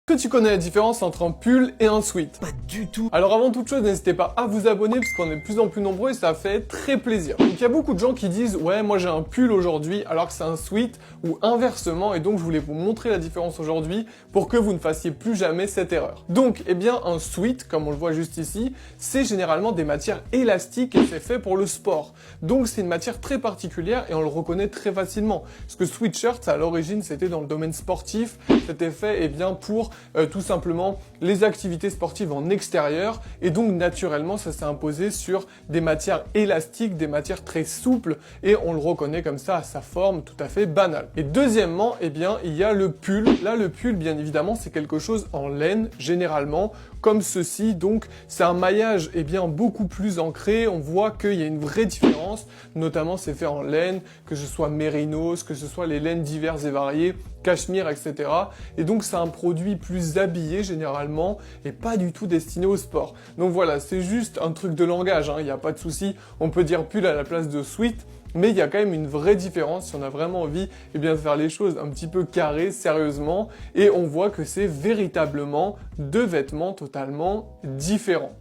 Que tu connais la différence entre un pull et un sweat? Pas du tout. Alors avant toute chose, n'hésitez pas à vous abonner parce qu'on est de plus en plus nombreux et ça fait très plaisir. Donc il y a beaucoup de gens qui disent ouais moi j'ai un pull aujourd'hui alors que c'est un sweat ou inversement, et donc je voulais vous montrer la différence aujourd'hui pour que vous ne fassiez plus jamais cette erreur. Donc eh bien un sweat, comme on le voit juste ici, c'est généralement des matières élastiques et c'est fait pour le sport. Donc c'est une matière très particulière et on le reconnaît très facilement. Parce que sweatshirt à l'origine c'était dans le domaine sportif, c'était fait eh bien pour tout simplement les activités sportives en extérieur, et donc naturellement ça s'est imposé sur des matières élastiques, des matières très souples, et on le reconnaît comme ça à sa forme tout à fait banale. Et deuxièmement, eh bien il y a le pull. Là le pull bien évidemment c'est quelque chose en laine généralement comme ceci, donc c'est un maillage eh bien beaucoup plus ancré. On voit qu'il y a une vraie différence, notamment c'est fait en laine, que ce soit mérinos, que ce soit les laines diverses et variées, cachemire, etc. Et donc c'est un produit plus habillé généralement et pas du tout destiné au sport. Donc voilà, c'est juste un truc de langage, il n'y a pas de souci, on peut dire pull à la place de sweat, mais il y a quand même une vraie différence si on a vraiment envie eh bien, de faire les choses un petit peu carrées, sérieusement, et on voit que c'est véritablement deux vêtements totalement différents.